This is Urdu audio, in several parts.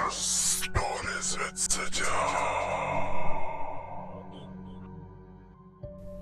Stories with Sajja।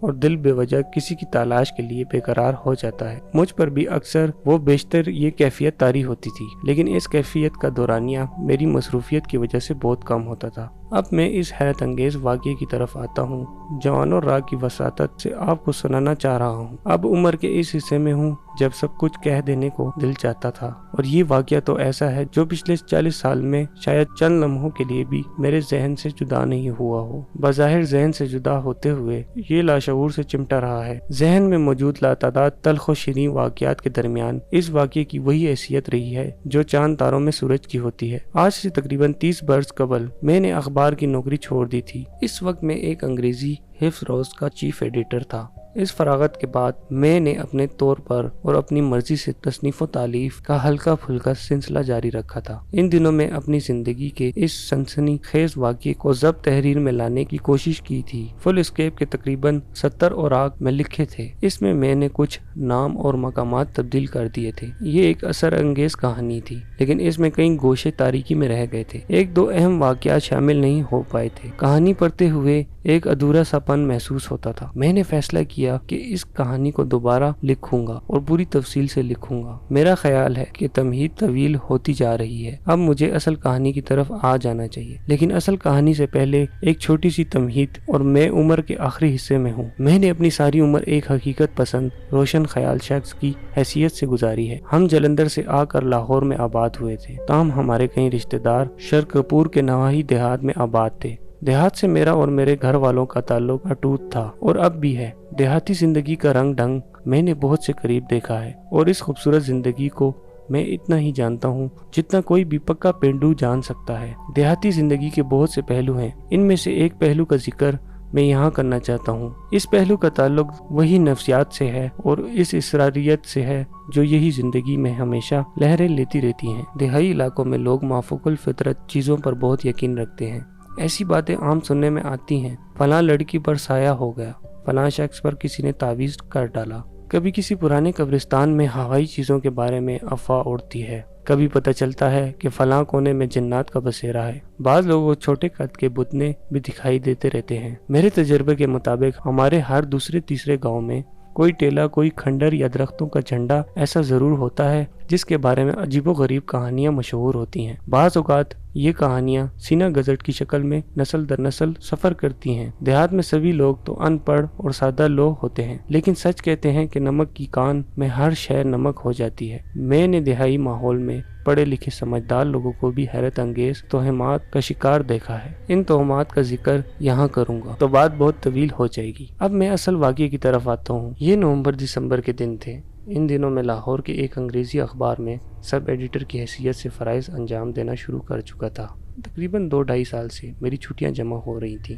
اور دل بے وجہ کسی کی تلاش کے لیے بے قرار ہو جاتا ہے۔ مجھ پر بھی اکثر وہ بیشتر یہ کیفیت طاری ہوتی تھی، لیکن اس کیفیت کا دورانیہ میری مصروفیت کی وجہ سے بہت کم ہوتا تھا۔ اب میں اس حیرت انگیز واقعے کی طرف آتا ہوں، جوان اور راہ کی وساطت سے آپ کو سنانا چاہ رہا ہوں۔ اب عمر کے اس حصے میں ہوں جب سب کچھ کہہ دینے کو دل چاہتا تھا، اور یہ واقعہ تو ایسا ہے جو پچھلے 40 سال میں شاید چند لمحوں کے لیے بھی میرے ذہن سے جدا نہیں ہوا ہو۔ بظاہر ذہن سے جدا ہوتے ہوئے یہ لاشعور سے چمٹا رہا ہے۔ ذہن میں موجود لاتعداد تلخ و شیریں واقعات کے درمیان اس واقعے کی وہی حیثیت رہی ہے جو چاند تاروں میں سورج کی ہوتی ہے۔ آج سے تقریباً 30 برس قبل میں نے اخبار کی نوکری چھوڑ دی تھی۔ اس وقت میں ایک انگریزی حفظ روز کا چیف ایڈیٹر تھا۔ اس فراغت کے بعد میں نے اپنے طور پر اور اپنی مرضی سے تصنیف و تالیف کا ہلکا پھلکا سلسلہ جاری رکھا تھا۔ ان دنوں میں اپنی زندگی کے اس سنسنی خیز واقعے کو ضبط تحریر میں لانے کی کوشش کی تھی۔ فل اسکیپ کے تقریباً 70 اوراق میں لکھے تھے۔ اس میں نے کچھ نام اور مقامات تبدیل کر دیے تھے۔ یہ ایک اثر انگیز کہانی تھی، لیکن اس میں کئی گوشے تاریکی میں رہ گئے تھے۔ ایک دو اہم واقعات شامل نہیں ہو پائے تھے۔ کہانی پڑھتے ہوئے ایک ادھورا سا پن محسوس ہوتا تھا۔ میں نے فیصلہ کیا کہ اس کہانی کو دوبارہ لکھوں گا اور پوری تفصیل سے لکھوں گا۔ میرا خیال ہے کہ تمہید طویل ہوتی جا رہی ہے، اب مجھے اصل کہانی کی طرف آ جانا چاہیے، لیکن اصل کہانی سے پہلے ایک چھوٹی سی تمہید، اور میں عمر کے آخری حصے میں ہوں۔ میں نے اپنی ساری عمر ایک حقیقت پسند روشن خیال شخص کی حیثیت سے گزاری ہے۔ ہم جلندھر سے آ کر لاہور میں آباد ہوئے تھے، تاہم ہمارے کئی رشتہ دار شرکپور کے نواحی دیہات میں آباد تھے۔ دیہات سے میرا اور میرے گھر والوں کا تعلق اٹوٹ تھا اور اب بھی ہے۔ دیہاتی زندگی کا رنگ ڈھنگ میں نے بہت سے قریب دیکھا ہے، اور اس خوبصورت زندگی کو میں اتنا ہی جانتا ہوں جتنا کوئی بھی پکا پینڈو جان سکتا ہے۔ دیہاتی زندگی کے بہت سے پہلو ہیں، ان میں سے ایک پہلو کا ذکر میں یہاں کرنا چاہتا ہوں۔ اس پہلو کا تعلق وہی نفسیات سے ہے اور اس اسراریت سے ہے جو یہی زندگی میں ہمیشہ لہریں لیتی رہتی ہیں۔ دیہائی علاقوں میں لوگ مافوق الفطرت چیزوں پر بہت یقین رکھتے ہیں۔ ایسی باتیں عام سننے میں آتی ہیں، فلاں لڑکی پر سایہ ہو گیا، فلاں شخص پر کسی نے تعویذ کر ڈالا۔ کبھی کسی پرانے قبرستان میں ہوائی چیزوں کے بارے میں افواہ اڑتی ہے، کبھی پتہ چلتا ہے کہ فلاں کونے میں جنات کا بسیرا ہے۔ بعض لوگوں کو چھوٹے قد کے بتنے بھی دکھائی دیتے رہتے ہیں۔ میرے تجربے کے مطابق ہمارے ہر دوسرے تیسرے گاؤں میں کوئی ٹیلا، کوئی کھنڈر یا درختوں کا جھنڈا ایسا ضرور ہوتا ہے جس کے بارے میں عجیب و غریب کہانیاں مشہور ہوتی ہیں۔ بعض اوقات یہ کہانیاں سینہ گزٹ کی شکل میں نسل در نسل سفر کرتی ہیں۔ دیہات میں سبھی لوگ تو ان پڑھ اور سادہ لوگ ہوتے ہیں، لیکن سچ کہتے ہیں کہ نمک کی کان میں ہر شے نمک ہو جاتی ہے۔ میں نے دیہائی ماحول میں پڑھے لکھے سمجھدار لوگوں کو بھی حیرت انگیز توہمات کا شکار دیکھا ہے۔ ان توہمات کا ذکر یہاں کروں گا تو بات بہت طویل ہو جائے گی۔ اب میں اصل واقعے کی طرف آتا ہوں۔ یہ نومبر دسمبر کے دن تھے۔ ان دنوں میں لاہور کے ایک انگریزی اخبار میں سب ایڈیٹر کی حیثیت سے فرائض انجام دینا شروع کر چکا تھا۔ تقریباً 2-2.5 سال سے میری چھٹیاں جمع ہو رہی تھیں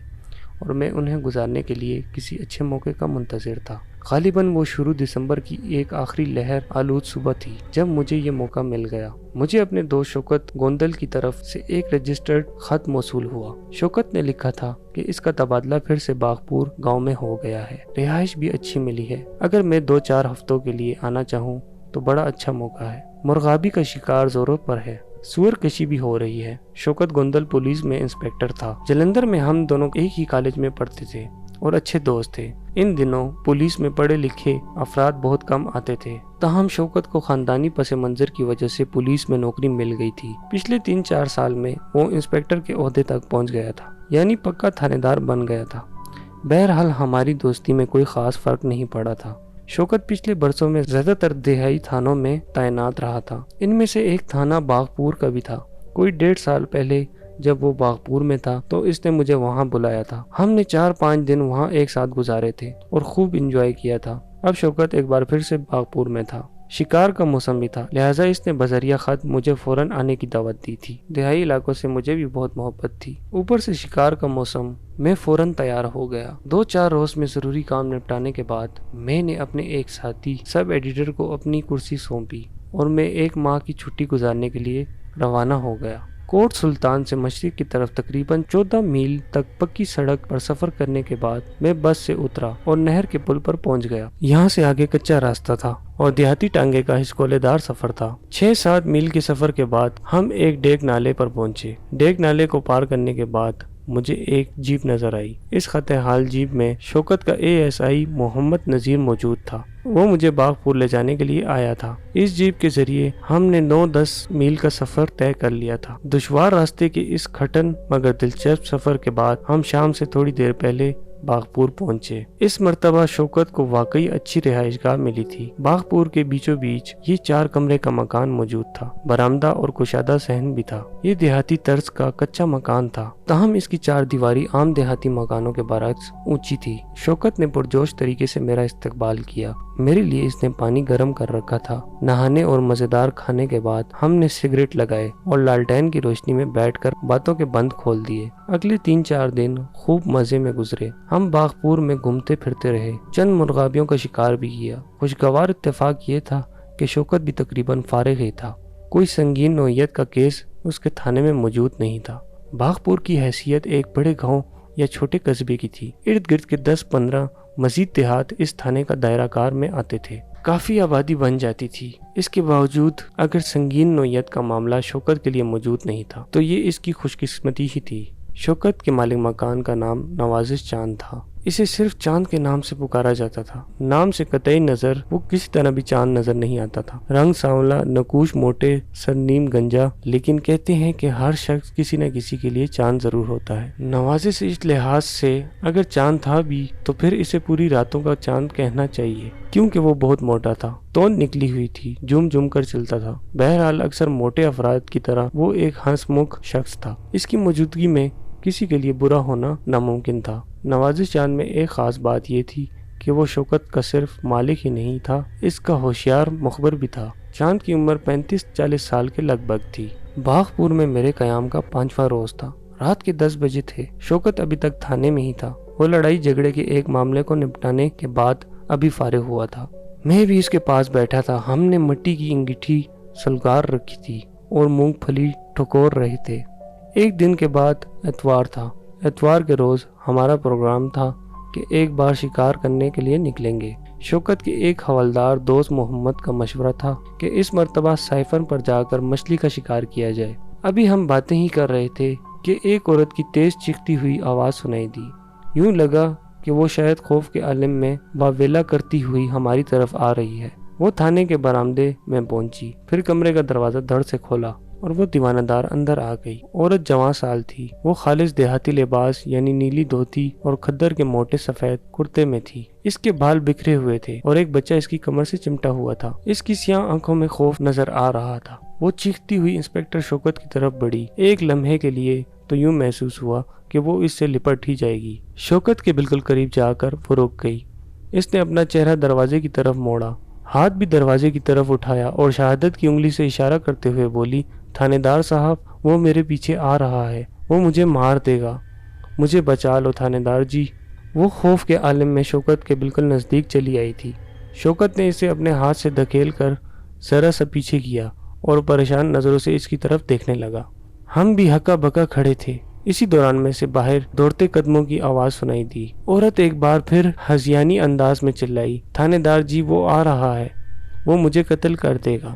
اور میں انہیں گزارنے کے لیے کسی اچھے موقع کا منتظر تھا۔ غالباً وہ شروع دسمبر کی ایک آخری لہر آلود صبح تھی جب مجھے یہ موقع مل گیا۔ مجھے اپنے دوست شوکت گوندل کی طرف سے ایک رجسٹرڈ خط موصول ہوا۔ شوکت نے لکھا تھا کہ اس کا تبادلہ پھر سے باغپور گاؤں میں ہو گیا ہے، رہائش بھی اچھی ملی ہے، اگر میں 2-4 ہفتوں کے لیے آنا چاہوں تو بڑا اچھا موقع ہے۔ مرغابی کا شکار زوروں پر ہے، سور کشی بھی ہو رہی ہے۔ شوکت گوندل پولیس میں انسپیکٹر تھا۔ جلندھر میں ہم دونوں ایک ہی کالج میں پڑھتے تھے اور اچھے دوست تھے۔ ان دنوں پولیس میں پڑھے لکھے افراد بہت کم آتے تھے، تاہم شوکت کو خاندانی پس منظر کی وجہ سے پولیس میں نوکری مل گئی تھی۔ پچھلے 3-4 سال میں وہ انسپیکٹر کے عہدے تک پہنچ گیا تھا، یعنی پکا تھانے دار بن گیا تھا۔ بہرحال ہماری دوستی میں کوئی خاص فرق نہیں پڑا تھا۔ شوکت پچھلے برسوں میں زیادہ تر دیہائی تھانوں میں تعینات رہا تھا۔ ان میں سے ایک تھانہ باغپور کا بھی تھا۔ کوئی 1.5 سال پہلے جب وہ باغپور میں تھا تو اس نے مجھے وہاں بلایا تھا۔ ہم نے 4-5 دن وہاں ایک ساتھ گزارے تھے اور خوب انجوائے کیا تھا۔ اب شوکت ایک بار پھر سے باغپور میں تھا۔ شکار کا موسم بھی تھا، لہٰذا اس نے بذریعہ خط مجھے فوراً آنے کی دعوت دی تھی۔ دیہائی علاقوں سے مجھے بھی بہت محبت تھی، اوپر سے شکار کا موسم، میں فوراً تیار ہو گیا۔ 2-4 روز میں ضروری کام نپٹانے کے بعد میں نے اپنے ایک ساتھی سب ایڈیٹر کو اپنی کرسی سونپی اور میں 1 ماہ کی چھٹی گزارنے کے لیے روانہ ہو گیا۔ کوٹ سلطان سے مشرق کی طرف تقریباً 14 میل تک پکی سڑک پر سفر کرنے کے بعد میں بس سے اترا اور نہر کے پل پر پہنچ گیا۔ یہاں سے آگے کچا راستہ تھا اور دیہاتی ٹانگے کا ہچکولے دار سفر تھا۔ 6-7 میل کے سفر کے بعد ہم ایک ڈیک نالے پر پہنچے۔ ڈیک نالے کو پار کرنے کے بعد مجھے ایک جیپ نظر آئی۔ اس خط حال جیپ میں شوکت کا ASI محمد نذیر موجود تھا۔ وہ مجھے باغپور لے جانے کے لیے آیا تھا۔ اس جیپ کے ذریعے ہم نے 9-10 میل کا سفر طے کر لیا تھا۔ دشوار راستے کے اس کھٹن مگر دلچسپ سفر کے بعد ہم شام سے تھوڑی دیر پہلے باغپور پہنچے۔ اس مرتبہ شوکت کو واقعی اچھی رہائش گاہ ملی تھی۔ باغپور کے بیچوں بیچ یہ 4 کمرے کا مکان موجود تھا۔ برآمدہ اور کشادہ صحن بھی تھا۔ یہ دیہاتی طرز کا کچا مکان تھا، تاہم اس کی 4 دیواری عام دیہاتی مکانوں کے برعکس اونچی تھی۔ شوکت نے پرجوش طریقے سے میرا استقبال کیا۔ میرے لیے اس نے پانی گرم کر رکھا تھا۔ نہانے اور مزیدار کھانے کے بعد ہم نے سگریٹ لگائے اور لالٹین کی روشنی میں بیٹھ کر باتوں کے بند کھول دیے۔ اگلے 3-4 دن خوب مزے میں گزرے۔ ہم باغپور میں گھومتے پھرتے رہے، چند مرغابیوں کا شکار بھی کیا۔ خوشگوار اتفاق یہ تھا کہ شوکت بھی تقریباً فارغ ہی تھا۔ کوئی سنگین نوعیت کا کیس اس کے تھانے میں موجود نہیں تھا۔ باغپور کی حیثیت ایک بڑے گاؤں یا چھوٹے قصبے کی تھی۔ ارد گرد کے 10-15 مزید دیہات اس تھانے کا دائرہ کار میں آتے تھے۔ کافی آبادی بن جاتی تھی۔ اس کے باوجود اگر سنگین نوعیت کا معاملہ شوکت کے لیے موجود نہیں تھا تو یہ اس کی خوش قسمتی ہی تھی۔ شوکت کے مالک مکان کا نام نوازش چاند تھا۔ اسے صرف چاند کے نام سے پکارا جاتا تھا۔ نام سے قطعی نظر وہ کسی طرح بھی چاند نظر نہیں آتا تھا۔ رنگ سانولا، نقوش موٹے، سر نیم گنجا، لیکن کہتے ہیں کہ ہر شخص کسی نہ کسی کے لیے چاند ضرور ہوتا ہے۔ نوازش اس لحاظ سے اگر چاند تھا بھی تو پھر اسے پوری راتوں کا چاند کہنا چاہیے، کیونکہ وہ بہت موٹا تھا، توند نکلی ہوئی تھی، جم جم کر چلتا تھا۔ بہرحال اکثر موٹے افراد کی طرح وہ ایک ہنس مکھ شخص تھا۔ اس کی موجودگی میں کسی کے لیے برا ہونا ناممکن تھا۔ نوازش چاند میں ایک خاص بات یہ تھی کہ وہ شوکت کا صرف مالک ہی نہیں تھا، اس کا ہوشیار مخبر بھی تھا۔ چاند کی عمر 35-40 سال کے لگ بھگ تھی۔ باغپور میں میرے قیام کا 5واں روز تھا۔ رات کے 10 بجے تھے۔ شوکت ابھی تک تھانے میں ہی تھا۔ وہ لڑائی جھگڑے کے ایک معاملے کو نپٹانے کے بعد ابھی فارغ ہوا تھا۔ میں بھی اس کے پاس بیٹھا تھا۔ ہم نے مٹی کی انگیٹھی سلگار رکھی تھی اور مونگ پھلی ٹھکور رہے تھے۔ ایک دن کے بعد اتوار تھا۔ اتوار کے روز ہمارا پروگرام تھا کہ ایک بار شکار کرنے کے لیے نکلیں گے۔ شوکت کے ایک حوالدار دوست محمد کا مشورہ تھا کہ اس مرتبہ سائفن پر جا کر مچھلی کا شکار کیا جائے۔ ابھی ہم باتیں ہی کر رہے تھے کہ ایک عورت کی تیز چیختی ہوئی آواز سنائی دی۔ یوں لگا کہ وہ شاید خوف کے عالم میں واویلا کرتی ہوئی ہماری طرف آ رہی ہے۔ وہ تھانے کے برآمدے میں پہنچی، پھر کمرے کا دروازہ دھڑ سے کھولا اور وہ دیوانہ دار اندر آ گئی۔ عورت جوان سال تھی۔ وہ خالص دیہاتی لباس یعنی نیلی دھوتی اور کھدر کے موٹے سفید کرتے میں تھی۔ اس کے بال بکھرے ہوئے تھے اور ایک بچہ اس کی کمر سے چمٹا ہوا تھا۔ اس کی سیاہ آنکھوں میں خوف نظر آ رہا تھا۔ وہ چیختی ہوئی انسپکٹر شوکت کی طرف بڑھی۔ ایک لمحے کے لیے تو یوں محسوس ہوا کہ وہ اس سے لپٹ ہی جائے گی۔ شوکت کے بالکل قریب جا کر وہ رک گئی۔ اس نے اپنا چہرہ دروازے کی طرف موڑا، ہاتھ بھی دروازے کی طرف اٹھایا اور شہادت کی انگلی سے اشارہ کرتے ہوئے بولی، تھانے دار صاحب، وہ میرے پیچھے آ رہا ہے، وہ مجھے مار دے گا، مجھے بچا لو تھانے دار جی۔ وہ خوف کے عالم میں شوکت کے بالکل نزدیک چلی آئی تھی۔ شوکت نے اسے اپنے ہاتھ سے دھکیل کر ذرا سا پیچھے کیا اور پریشان نظروں سے اس کی طرف دیکھنے لگا۔ ہم بھی ہکا بکا کھڑے تھے۔ اسی دوران میں سے باہر دوڑتے قدموں کی آواز سنائی دی۔ عورت ایک بار پھر ہذیانی انداز میں چلائی، تھانے دار جی وہ آ رہا ہے، وہ مجھے قتل کر دے گا۔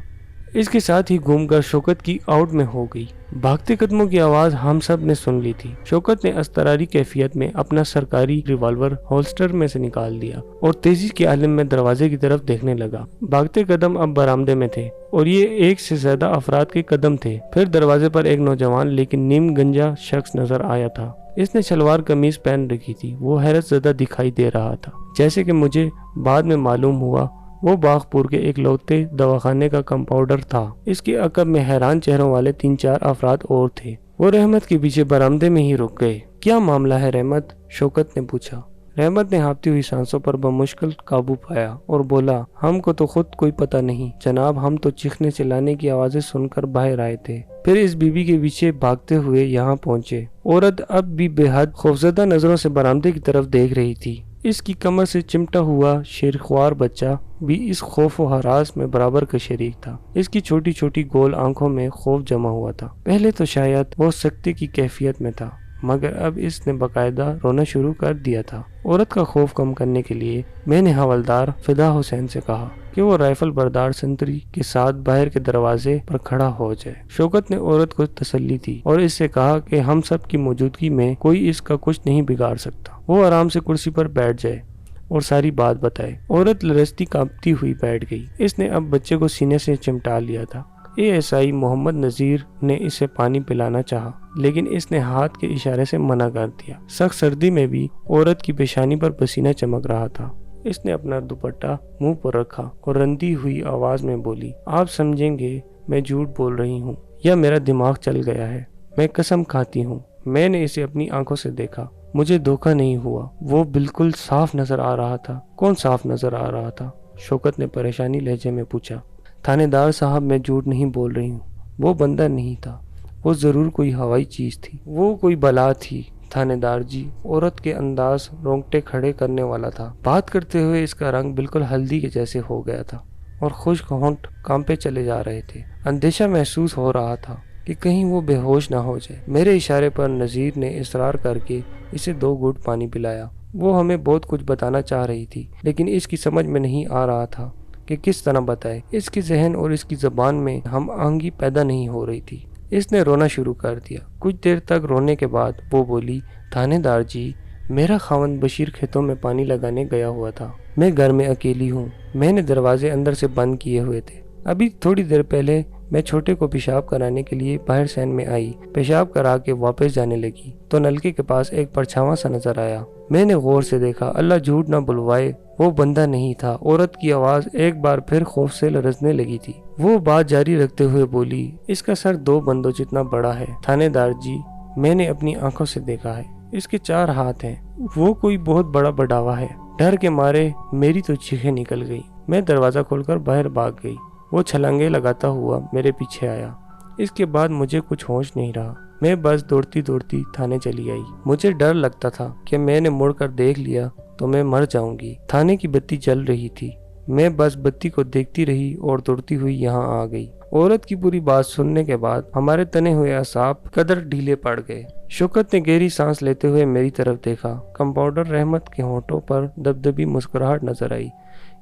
اس کے ساتھ ہی گھوم کر شوکت کی آؤٹ میں ہو گئی۔ بھاگتے قدموں کی آواز ہم سب نے سن لی تھی۔ شوکت نے اضطراری کیفیت میں اپنا سرکاری ریوالور ہولسٹر میں سے نکال دیا اور تیزی کے عالم میں دروازے کی طرف دیکھنے لگا۔ بھاگتے قدم اب برآمدے میں تھے اور یہ ایک سے زیادہ افراد کے قدم تھے۔ پھر دروازے پر ایک نوجوان لیکن نیم گنجا شخص نظر آیا تھا۔ اس نے شلوار قمیض پہن رکھی تھی۔ وہ حیرت زدہ دکھائی دے رہا تھا۔ جیسے کہ مجھے بعد میں معلوم ہوا، وہ باغپور کے ایک لوتے دواخانے کا کمپاؤنڈر تھا۔ اس کے عقب میں حیران چہروں والے 3-4 افراد اور تھے۔ وہ رحمت کے پیچھے برآمدے میں ہی رک گئے۔ کیا معاملہ ہے رحمت؟ شوکت نے پوچھا۔ رحمت نے ہانپتی ہوئی سانسوں پر بمشکل قابو پایا اور بولا، ہم کو تو خود کوئی پتہ نہیں جناب، ہم تو چیخنے چلانے کی آوازیں سن کر باہر آئے تھے، پھر اس بیوی کے پیچھے بھاگتے ہوئے یہاں پہنچے۔ عورت اب بھی بے حد خوفزدہ نظروں سے برآمدے کی طرف دیکھ رہی تھی۔ اس کی کمر سے چمٹا ہوا شیرخوار بچہ بھی اس خوف و ہراس میں برابر کا شریک تھا۔ اس کی چھوٹی چھوٹی گول آنکھوں میں خوف جمع ہوا تھا۔ پہلے تو شاید وہ سکتے کی کیفیت میں تھا، مگر اب اس نے باقاعدہ رونا شروع کر دیا تھا۔ عورت کا خوف کم کرنے کے لیے میں نے حوالدار فدا حسین سے کہا، کہ وہ رائفل بردار سنتری کے ساتھ باہر کے دروازے پر کھڑا ہو جائے۔ شوکت نے عورت کو تسلی دی اور اس سے کہا کہ ہم سب کی موجودگی میں کوئی اس کا کچھ نہیں بگاڑ سکتا۔ وہ آرام سے کرسی پر بیٹھ جائے اور ساری بات بتائے۔ عورت لرزتی کانپتی ہوئی بیٹھ گئی۔ اس نے اب بچے کو سینے سے چمٹا لیا تھا۔ ASI محمد نذیر نے اسے پانی پلانا چاہا لیکن اس نے ہاتھ کے اشارے سے منع کر دیا۔ سخت سردی میں بھی عورت کی پیشانی پر پسینہ چمک رہا تھا۔ اس نے اپنا دوپٹہ منہ پر رکھا اور رندی ہوئی آواز میں بولی، آپ سمجھیں گے میں جھوٹ بول رہی ہوں یا میرا دماغ چل گیا ہے، میں قسم کھاتی ہوں میں نے اسے اپنی آنکھوں سے دیکھا، مجھے دھوکہ نہیں ہوا، وہ بالکل صاف نظر آ رہا تھا۔ کون صاف نظر آ رہا تھا؟ شوکت نے پریشانی لہجے میں پوچھا۔ تھانے دار صاحب میں جھوٹ نہیں بول رہی ہوں، وہ بندہ نہیں تھا، وہ ضرور کوئی ہوائی چیز تھی، وہ کوئی بلا تھی تھانے دار جی۔ عورت کے انداز رونگٹے کھڑے کرنے والا تھا۔ بات کرتے ہوئے اس کا رنگ بالکل ہلدی کے جیسے ہو گیا تھا اور خشک ہونٹ کانپے چلے جا رہے تھے۔ اندیشہ محسوس ہو رہا تھا کہ کہیں وہ بے ہوش نہ ہو جائے۔ میرے اشارے پر نذیر نے اصرار کر کے اسے 2 گھونٹ پانی پلایا۔ وہ ہمیں بہت کچھ بتانا چاہ رہی تھی لیکن اس کی سمجھ میں نہیں آ رہا تھا کہ کس طرح بتائے۔ اس کے ذہن اور اس کی زبان میں ہم آہنگی پیدا نہیں ہو رہی تھی۔ اس نے رونا شروع کر دیا۔ کچھ دیر تک رونے کے بعد وہ بولی، تھانے دار جی، میرا خاوند بشیر کھیتوں میں پانی لگانے گیا ہوا تھا، میں گھر میں اکیلی ہوں، میں نے دروازے اندر سے بند کیے ہوئے تھے۔ ابھی تھوڑی دیر پہلے میں چھوٹے کو پیشاب کرانے کے لیے باہر سین میں آئی، پیشاب کرا کے واپس جانے لگی تو نلکے کے پاس ایک پرچھاواں سا نظر آیا۔ میں نے غور سے دیکھا، اللہ جھوٹ نہ بلوائے وہ بندہ نہیں تھا۔ عورت کی آواز ایک بار پھر خوف سے لرزنے لگی تھی۔ وہ بات جاری رکھتے ہوئے بولی، اس کا سر 2 بندوں جتنا بڑا ہے تھانے دار جی، میں نے اپنی آنکھوں سے دیکھا ہے، اس کے 4 ہاتھ ہیں، وہ کوئی بہت بڑا بڑھاوا ہے۔ ڈر کے مارے میری تو چیخیں نکل گئی، میں دروازہ کھول کر باہر بھاگ گئی۔ وہ چھلانگے لگاتا ہوا میرے پیچھے آیا۔ اس کے بعد مجھے کچھ ہوش نہیں رہا، میں بس دوڑتی دوڑتی تھانے چلی آئی۔ مجھے ڈر لگتا تھا کہ میں نے مڑ کر دیکھ لیا تو میں مر جاؤں گی۔ تھانے کی بتی جل رہی تھی، میں بس بتی کو دیکھتی رہی اور دوڑتی ہوئی یہاں آ گئی۔ عورت کی پوری بات سننے کے بعد ہمارے تنے ہوئے اعصاب قدر ڈھیلے پڑ گئے۔ شوکت نے گہری سانس لیتے ہوئے میری طرف دیکھا۔ کمپاؤنڈر رحمت کے ہونٹوں پر دبدبی مسکراہٹ نظر آئی۔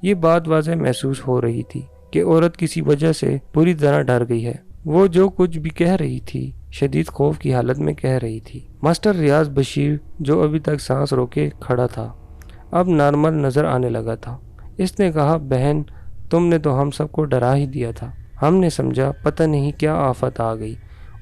یہ بات واضح محسوس ہو رہی تھی کہ عورت کسی وجہ سے پوری طرح ڈر گئی ہے۔ وہ جو کچھ بھی کہہ رہی تھی شدید خوف کی حالت میں کہہ رہی تھی۔ ماسٹر ریاض بشیر جو ابھی تک سانس روکے کھڑا تھا اب نارمل نظر آنے لگا تھا۔ اس نے کہا، بہن تم نے تو ہم سب کو ڈرا ہی دیا تھا، ہم نے سمجھا پتہ نہیں کیا آفت آ گئی۔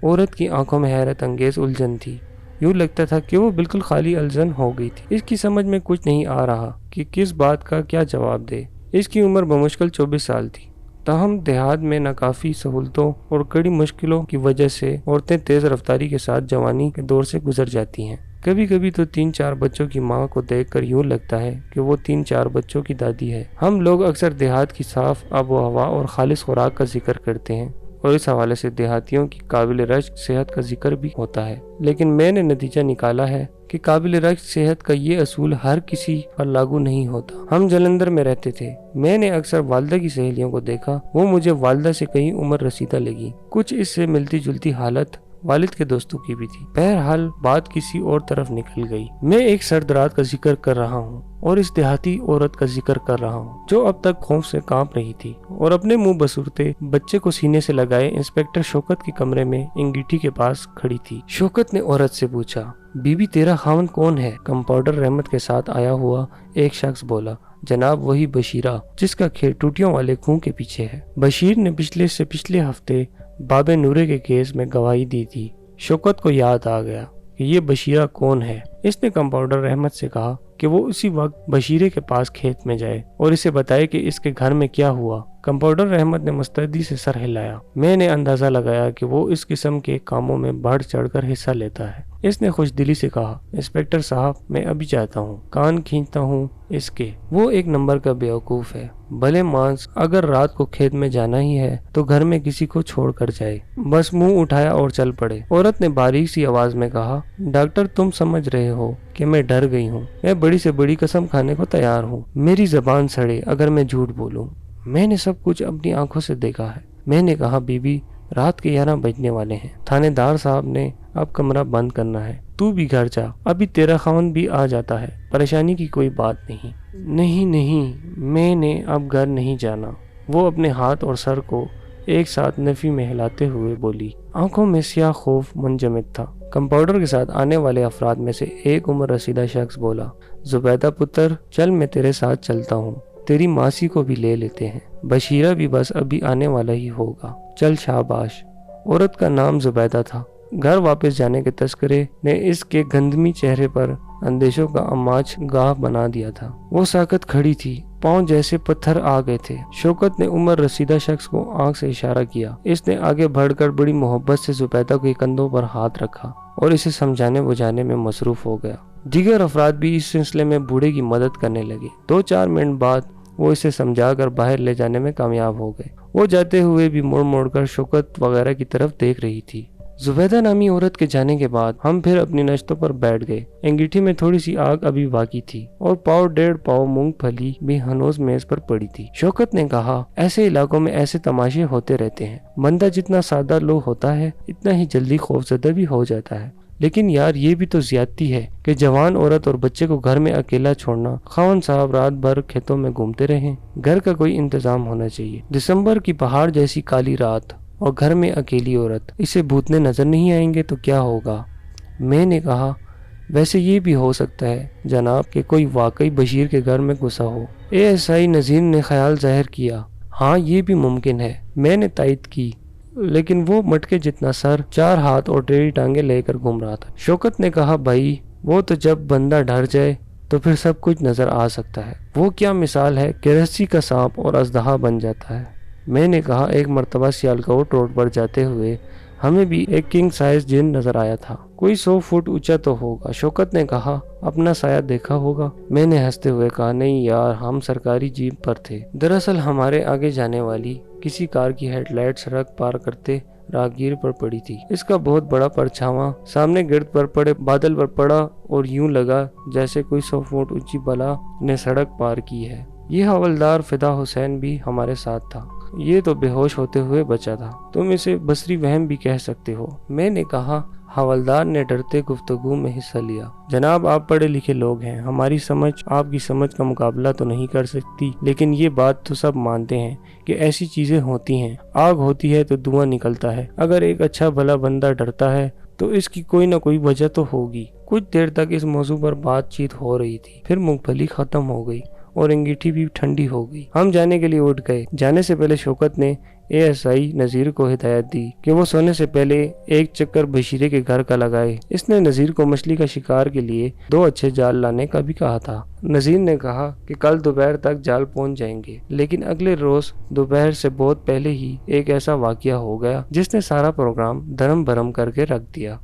عورت کی آنکھوں میں حیرت انگیز الجھن تھی، یوں لگتا تھا کہ وہ بالکل خالی الجھن ہو گئی تھی۔ اس کی سمجھ میں کچھ نہیں آ رہا کہ کس بات کا کیا جواب دے۔ اس کی عمر بمشکل 24 سال تھی، تاہم دیہات میں ناکافی سہولتوں اور کڑی مشکلوں کی وجہ سے عورتیں تیز رفتاری کے ساتھ جوانی کے دور سے گزر جاتی ہیں۔ کبھی کبھی تو 3-4 بچوں کی ماں کو دیکھ کر یوں لگتا ہے کہ وہ 3-4 بچوں کی دادی ہے۔ ہم لوگ اکثر دیہات کی صاف آب و ہوا اور خالص خوراک کا ذکر کرتے ہیں اور اس حوالے سے دیہاتیوں کی قابل رشک صحت کا ذکر بھی ہوتا ہے، لیکن میں نے نتیجہ نکالا ہے کہ قابل رشک صحت کا یہ اصول ہر کسی پر لاگو نہیں ہوتا۔ ہم جلندھر میں رہتے تھے، میں نے اکثر والدہ کی سہیلیوں کو دیکھا، وہ مجھے والدہ سے کہیں عمر رسیدہ لگی۔ کچھ اس سے ملتی جلتی حالت والد کے دوستوں کی بھی تھی۔ بہرحال بات کسی اور طرف نکل گئی۔ میں ایک سرد رات کا ذکر کر رہا ہوں اور اس دیہاتی عورت کا ذکر کر رہا ہوں جو اب تک خوف سے کانپ رہی تھی اور اپنے منہ بسورتے بچے کو سینے سے لگائے انسپکٹر شوکت کے کمرے میں انگیٹھی کے پاس کھڑی تھی۔ شوکت نے عورت سے پوچھا، بی بی تیرا خاوند کون ہے؟ کمپاؤنڈر رحمت کے ساتھ آیا ہوا ایک شخص بولا، جناب وہی بشیرہ جس کا کھیت ٹوٹیوں والے کنویں کے پیچھے ہے۔ بشیر نے پچھلے ہفتے باب نورے کے کیس میں گواہی دی تھی۔ شوکت کو یاد آ گیا کہ یہ بشیرہ کون ہے۔ اس نے کمپاؤنڈر رحمت سے کہا کہ وہ اسی وقت بشیرے کے پاس کھیت میں جائے اور اسے بتائے کہ اس کے گھر میں کیا ہوا۔ کمپاؤنڈر رحمت نے مستعدی سے سر ہلایا۔ میں نے اندازہ لگایا کہ وہ اس قسم کے کاموں میں بڑھ چڑھ کر حصہ لیتا ہے۔ اس نے خوش دلی سے کہا، انسپکٹر صاحب میں ابھی جاتا ہوں، کان کھینچتا ہوں اس کے، وہ ایک نمبر کا بیوقوف ہے۔ بھلے مانس اگر رات کو کھیت میں جانا ہی ہے تو گھر میں کسی کو چھوڑ کر جائے، بس منہ اٹھایا اور چل پڑے۔ عورت نے باریک سی آواز میں کہا، ڈاکٹر تم سمجھ رہے ہو کہ میں ڈر گئی ہوں، میں بڑی سے بڑی قسم کھانے کو تیار ہوں، میری زبان سڑے اگر میں جھوٹ بولوں، میں نے سب کچھ اپنی آنکھوں سے دیکھا ہے۔ میں نے کہا، بی بی رات کے 11 بجنے والے ہیں، تھانے دار صاحب نے اب کمرہ بند کرنا ہے، تو بھی گھر جا، ابھی تیرا خاوند بھی آ جاتا ہے۔ پریشانی کی کوئی بات نہیں۔ نہیں، میں نے اب گھر نہیں جانا، وہ اپنے ہاتھ اور سر کو ایک ساتھ نفی میں ہلاتے ہوئے بولی۔ آنکھوں میں سیاہ خوف منجمد تھا۔ کمپاؤنڈر کے ساتھ آنے والے افراد میں سے ایک عمر رسیدہ شخص بولا، زبیدہ پتر، چل میں تیرے ساتھ چلتا ہوں، تیری ماسی کو بھی لے لیتے ہیں، بشیرہ بھی بس ابھی آنے والا ہی ہوگا، چل شاباش۔ عورت کا نام زبیدہ تھا۔ گھر واپس جانے کے تذکرے نے اس کے گندمی چہرے پر اندیشوں کا اماچ گاہ بنا دیا تھا۔ وہ ساکت کھڑی تھی، پاؤں جیسے پتھر آ گئے تھے۔ شوکت نے عمر رسیدہ شخص کو آنکھ سے اشارہ کیا۔ اس نے آگے بڑھ کر بڑی محبت سے زبیدہ کے کندھوں پر ہاتھ رکھا اور اسے سمجھانے بجھانے میں مصروف ہو گیا۔ دیگر افراد بھی اس سلسلے میں بوڑھے کی مدد کرنے لگے۔ 2-4 منٹ بعد وہ اسے سمجھا کر باہر لے جانے میں کامیاب ہو گئے۔ وہ جاتے ہوئے بھی مڑ مڑ کر شوکت وغیرہ کی طرف دیکھ رہی تھی۔ زبیدہ نامی عورت کے جانے کے بعد ہم پھر اپنی نشستوں پر بیٹھ گئے۔ انگیٹھی میں تھوڑی سی آگ ابھی باقی تھی اور 1.5 مونگ پھلی بھی ہنوز میز پر پڑی تھی۔ شوکت نے کہا، ایسے علاقوں میں ایسے تماشے ہوتے رہتے ہیں، بندہ جتنا سادہ لو ہوتا ہے اتنا ہی جلدی خوفزدہ بھی ہو جاتا ہے، لیکن یار یہ بھی تو زیادتی ہے کہ جوان عورت اور بچے کو گھر میں اکیلا چھوڑنا۔ خاوند صاحب رات بھر کھیتوں میں گھومتے رہیں، گھر کا کوئی انتظام ہونا چاہیے۔ دسمبر کی پہاڑ جیسی کالی رات اور گھر میں اکیلی عورت، اسے بھوتنے نظر نہیں آئیں گے تو کیا ہوگا؟ میں نے کہا، ویسے یہ بھی ہو سکتا ہے جناب کہ کوئی واقعی بشیر کے گھر میں گھسا ہو۔ ASI نذیر نے خیال ظاہر کیا۔ ہاں یہ بھی ممکن ہے، میں نے تائید کی، لیکن وہ مٹکے جتنا سر، 4 ہاتھ اور ٹیڑھی ٹانگیں لے کر گھوم رہا تھا۔ شوکت نے کہا، بھائی وہ تو جب بندہ ڈر جائے تو پھر سب کچھ نظر آ سکتا ہے۔ وہ کیا مثال ہے کہ رسی کا سانپ اور اژدہا بن جاتا ہے۔ میں نے کہا، ایک مرتبہ سیالکوٹ روڈ پر جاتے ہوئے ہمیں بھی ایک کنگ سائز جن نظر آیا تھا، کوئی 100 فٹ اونچا تو ہوگا۔ شوکت نے کہا، اپنا سایہ دیکھا ہوگا؟ میں نے ہنستے ہوئے کہا، نہیں یار، ہم سرکاری جیپ پر تھے۔ دراصل ہمارے آگے جانے والی کسی کار کی ہیڈ لائٹ سڑک پار کرتے راہگیر پر پڑی تھی۔ اس کا بہت بڑا پرچھاواں سامنے گرد پر پڑے بادل پر پڑا اور یوں لگا جیسے کوئی 100 فٹ اونچی بلا نے سڑک پار کی ہے۔ یہ حوالدار فدا حسین بھی ہمارے ساتھ تھا، یہ تو بے ہوش ہوتے ہوئے بچا تھا، تم اسے بصری وہم بھی کہہ سکتے ہو۔ میں نے کہا، حوالدار نے ڈرتے گفتگو میں حصہ لیا، جناب آپ پڑھے لکھے لوگ ہیں، ہماری سمجھ آپ کی سمجھ کا مقابلہ تو نہیں کر سکتی، لیکن یہ بات تو سب مانتے ہیں کہ ایسی چیزیں ہوتی ہیں، آگ ہوتی ہے تو دھواں نکلتا ہے، اگر ایک اچھا بھلا بندہ ڈرتا ہے تو اس کی کوئی نہ کوئی وجہ تو ہوگی۔ کچھ دیر تک اس موضوع پر بات چیت ہو رہی تھی، پھر مونگ پھلی ختم ہو گئی اور انگیٹھی بھی ٹھنڈی ہو گئی۔ ہم جانے کے لیے اٹھ گئے۔ جانے سے پہلے شوکت نے ASI نذیر کو ہدایت دی کہ وہ سونے سے پہلے ایک چکر بشیرے کے گھر کا لگائے۔ اس نے نذیر کو مچھلی کا شکار کے لیے 2 اچھے جال لانے کا بھی کہا تھا۔ نذیر نے کہا کہ کل دوپہر تک جال پہنچ جائیں گے، لیکن اگلے روز دوپہر سے بہت پہلے ہی ایک ایسا واقعہ ہو گیا جس نے سارا پروگرام دھرم بھرم کر کے رکھ دیا۔